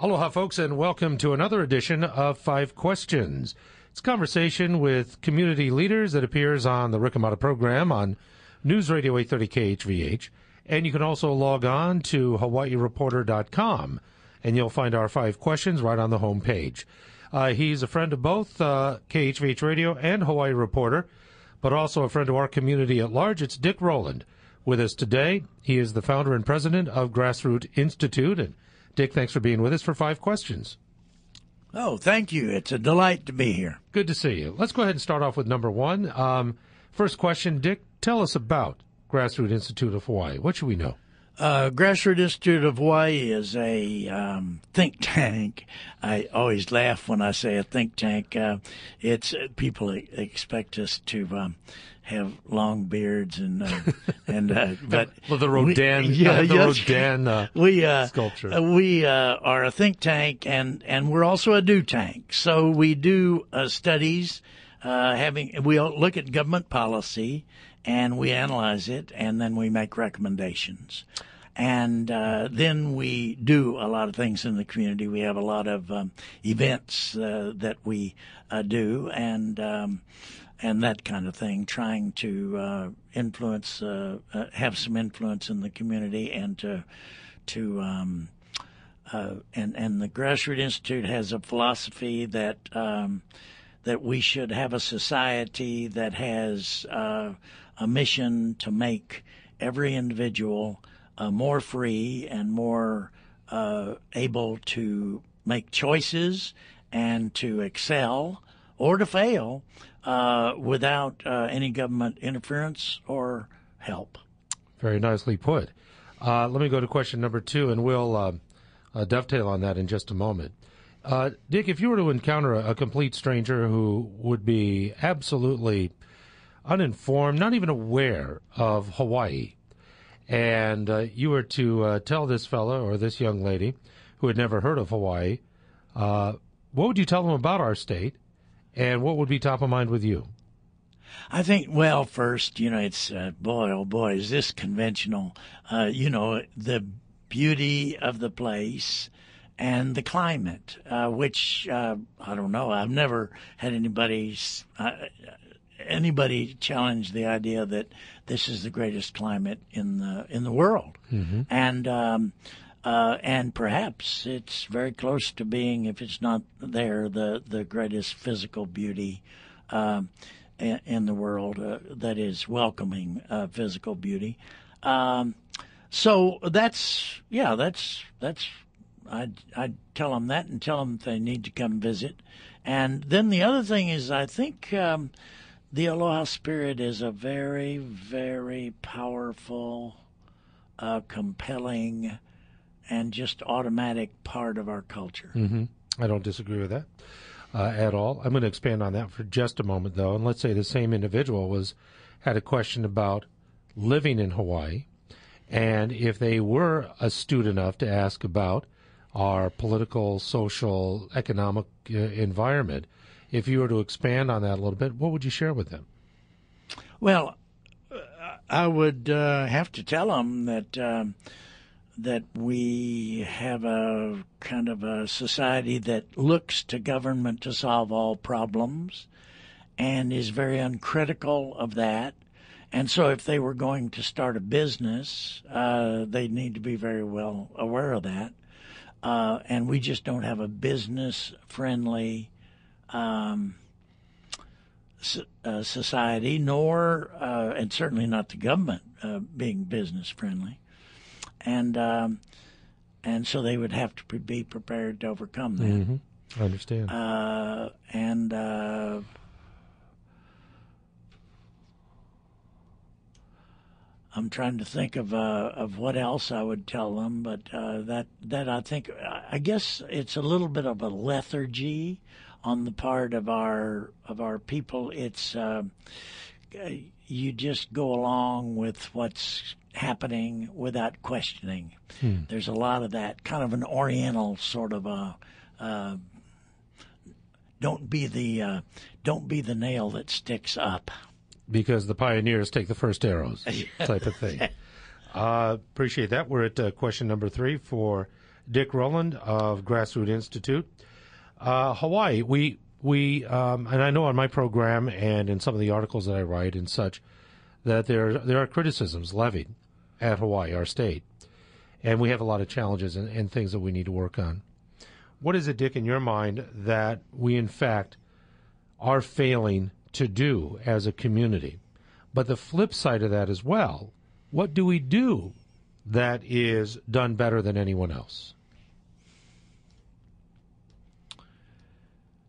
Aloha, folks, and welcome to another edition of Five Questions. It's a conversation with community leaders that appears on the Rick Hamada program on News Radio 830 KHVH. And you can also log on to hawaiireporter.com, and you'll find our 5 questions right on the home page. He's a friend of both KHVH Radio and Hawaii Reporter, but also a friend of our community at large. It's Dick Rowland with us today. He is the founder and president of Grassroot Institute. And Dick, thanks for being with us for 5 questions. Oh, thank you. It's a delight to be here. Good to see you. Let's go ahead and start off with number 1. First question, Dick, tell us about Grassroot Institute of Hawaii. What should we know? Grassroot Institute of Hawaii is a think tank. I always laugh when I say a think tank. It's people expect us to have long beards but the Rodin, sculpture. We are a think tank and we're also a do tank. So we do studies. We look at government policy and we analyze it, and then we make recommendations. And then we do a lot of things in the community. We have a lot of events that we do, and that kind of thing, trying to influence, have some influence in the community, and and the Grassroot Institute has a philosophy that we should have a society that has a mission to make every individual more free and more able to make choices and to excel or to fail without any government interference or help. Very nicely put. Let me go to question number 2, and we'll dovetail on that in just a moment. Dick, if you were to encounter a complete stranger who would be absolutely uninformed, not even aware of Hawaii, and you were to tell this fellow or this young lady who had never heard of Hawaii, what would you tell them about our state, and what would be top of mind with you? I think, well, first, it's, boy, oh boy, is this conventional. The beauty of the place and the climate, which, I don't know, I've never had anybody challenge the idea that this is the greatest climate in the world. Mm-hmm. And perhaps it's very close to being, if it's not there, the greatest physical beauty in the world that is welcoming physical beauty. So that's I'd tell them that and tell them they need to come visit. And then the other thing is, I think the Aloha spirit is a very, very powerful, compelling, and just automatic part of our culture. Mm-hmm. I don't disagree with that at all. I'm going to expand on that for just a moment, though. And let's say the same individual had a question about living in Hawaii, and if they were astute enough to ask about our political, social, economic environment, if you were to expand on that a little bit, what would you share with them? Well, I would have to tell them that we have a kind of a society that looks to government to solve all problems and is very uncritical of that. And so if they were going to start a business, they need to be very well aware of that. And we just don't have a business-friendly society, nor, and certainly not the government being business-friendly. And so they would have to be prepared to overcome that. Mm-hmm. I understand. I'm trying to think of what else I would tell them, but that I think, I guess it's a little bit of a lethargy on the part of our people. It's you just go along with what's happening without questioning. There's a lot of that, kind of an Oriental sort of a don't be the nail that sticks up. Because the pioneers take the first arrows, type of thing. Appreciate that. We're at question number 3 for Dick Rowland of Grassroot Institute. Hawaii, we and I know on my program and in some of the articles that I write and such that there are criticisms levied at Hawaii, our state, and we have a lot of challenges and things that we need to work on. What is it, Dick, in your mind that we in fact are failing to do as a community? But the flip side of that as well, what do we do that is done better than anyone else?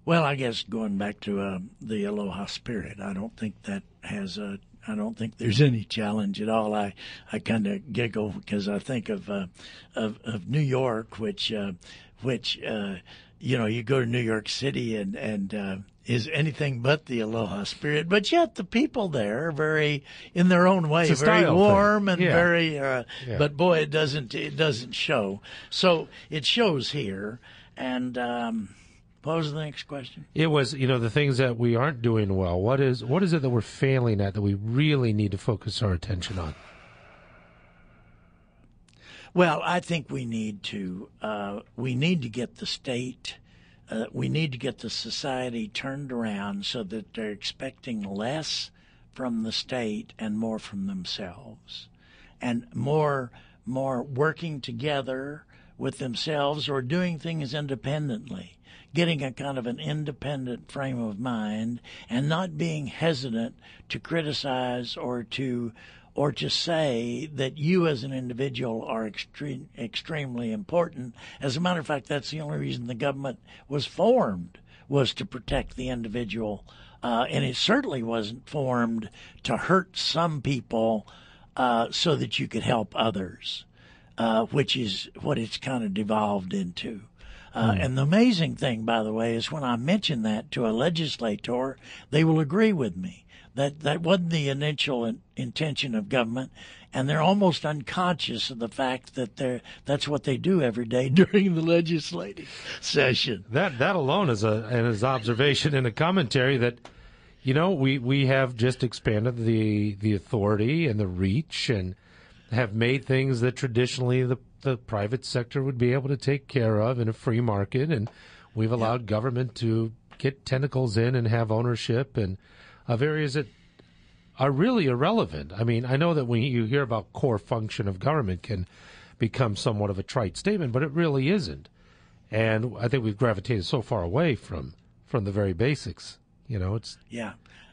Well, I guess going back to the aloha spirit, I don't think there's any challenge at all. I kind of giggle because I think of New York, which you go to New York City and is anything but the aloha spirit, but yet the people there are very, in their own way, very warm and very. But boy, it doesn't show. So it shows here, and. What was the next question? It was, the things that we aren't doing well. What is it that we're failing at that we really need to focus our attention on? Well, I think we need to get the state, we need to get the society turned around so that they're expecting less from the state and more from themselves, and more working together with themselves or doing things independently. Getting a kind of an independent frame of mind and not being hesitant to criticize or to say that you as an individual are extremely important. As a matter of fact, that's the only reason the government was formed, was to protect the individual. And it certainly wasn't formed to hurt some people so that you could help others, which is what it's kind of devolved into. And the amazing thing, by the way, is when I mention that to a legislator, they will agree with me. That wasn't the initial intention of government, and they're almost unconscious of the fact that that's what they do every day during the legislative session. That alone is an observation and a commentary that, we have just expanded the authority and the reach and have made things that traditionally the private sector would be able to take care of in a free market, and we've allowed government to get tentacles in and have ownership and of areas that are really irrelevant. I mean, I know that when you hear about core function of government can become somewhat of a trite statement, but it really isn't. And I think we've gravitated so far away from the very basics. It's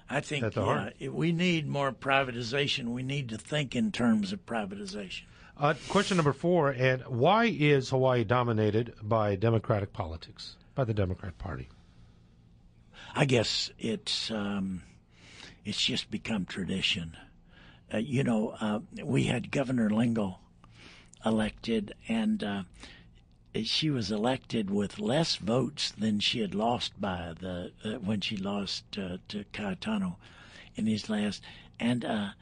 I think we need more privatization. We need to think in terms of privatization. Question number 4, and why is Hawaii dominated by Democratic politics, by the Democrat Party? I guess it's just become tradition. We had Governor Lingle elected, and she was elected with less votes than she had lost by when she lost to Cayetano in his last, and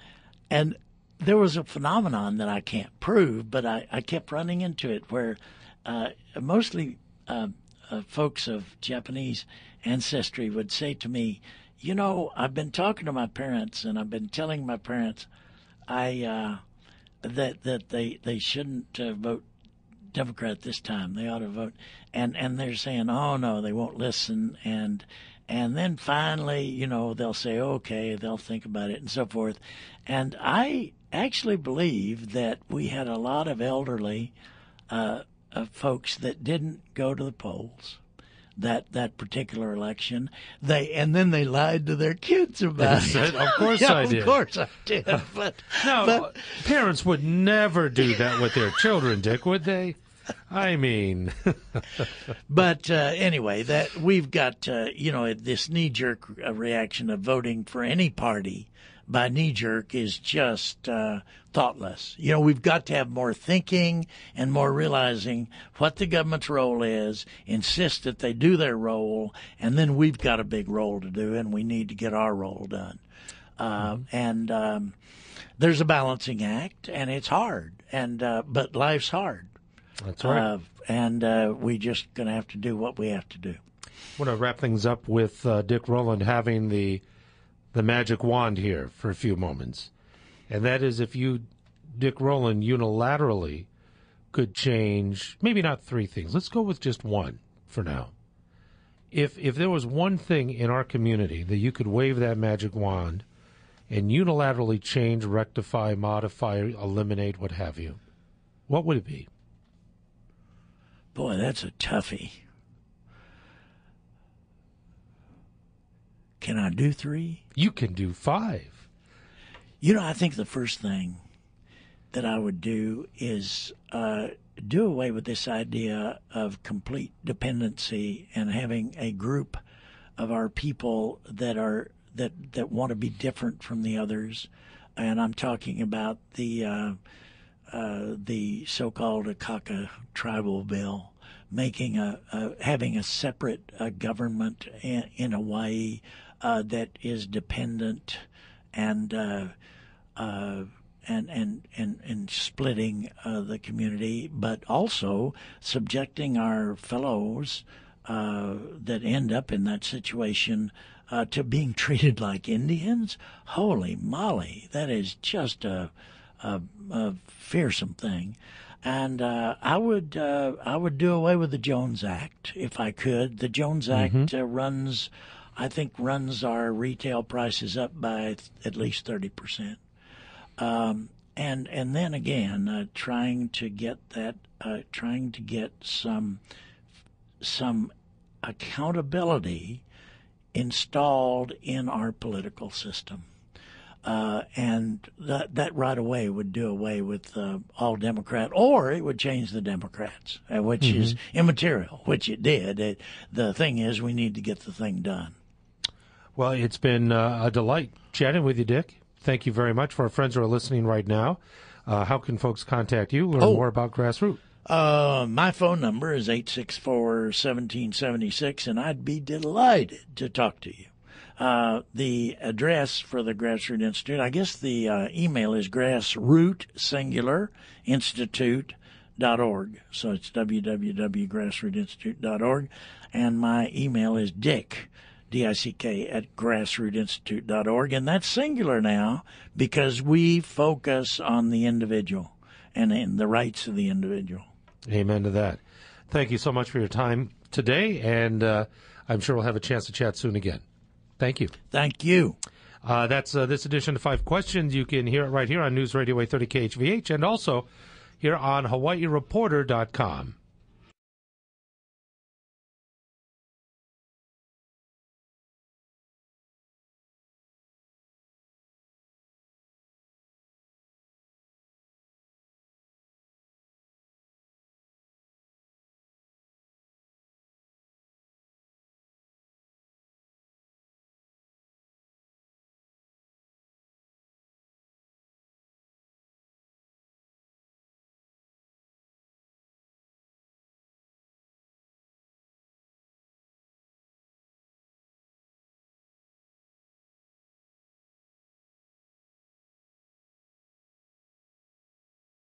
there was a phenomenon that I can't prove, but I kept running into it where mostly folks of Japanese ancestry would say to me, I've been talking to my parents and I've been telling my parents that they shouldn't vote Democrat this time. They ought to vote. And they're saying, oh, no, they won't listen. And then finally, they'll say, okay, they'll think about it and so forth. And I actually believe that we had a lot of elderly folks that didn't go to the polls that particular election. Then they lied to their kids about it. Of course I did. Of course I did. But parents would never do that with their children, Dick, would they? I mean, but anyway, that we've got this knee-jerk reaction of voting for any party by knee-jerk is just thoughtless. We've got to have more thinking and more realizing what the government's role is, insist that they do their role, and then we've got a big role to do, and we need to get our role done. And there's a balancing act, and it's hard, but life's hard. That's right. And we just going to have to do what we have to do. I want to wrap things up with Dick Rowland having the magic wand here for a few moments. And that is if you, Dick Rowland, unilaterally could change, maybe not three things. Let's go with just one for now. If there was one thing in our community that you could wave that magic wand and unilaterally change, rectify, modify, eliminate, what have you, what would it be? Boy, that's a toughie. Can I do three? You can do five. You know, I think the first thing that I would do is do away with this idea of complete dependency and having a group of our people that want to be different from the others. And I'm talking about the so-called Akaka tribal bill, making having a separate government in Hawaii that is dependent and splitting the community, but also subjecting our fellows that end up in that situation to being treated like Indians. Holy moly, that is just a fearsome thing. And I would do away with the Jones Act if I could. The Jones Act runs our retail prices up by at least 30%. And then again, trying to get some accountability installed in our political system. And that right away would do away with all Democrat, or it would change the Democrats, which is immaterial, which it did. The thing is, we need to get the thing done. Well, it's been a delight chatting with you, Dick. Thank you very much. For our friends who are listening right now, how can folks contact you, learn more about Grassroot? My phone number is 864-1776, and I'd be delighted to talk to you. The address for the Grassroot Institute, I guess the email is grassroot-institute.org. So it's www.grassrootinstitute.org. And my email is Dick, D-I-C-K, at grassrootinstitute.org. And that's singular now because we focus on the individual and in the rights of the individual. Amen to that. Thank you so much for your time today, and I'm sure we'll have a chance to chat soon again. Thank you. Thank you. That's this edition of 5 Questions. You can hear it right here on News Radio 830 KHVH and also here on HawaiiReporter.com.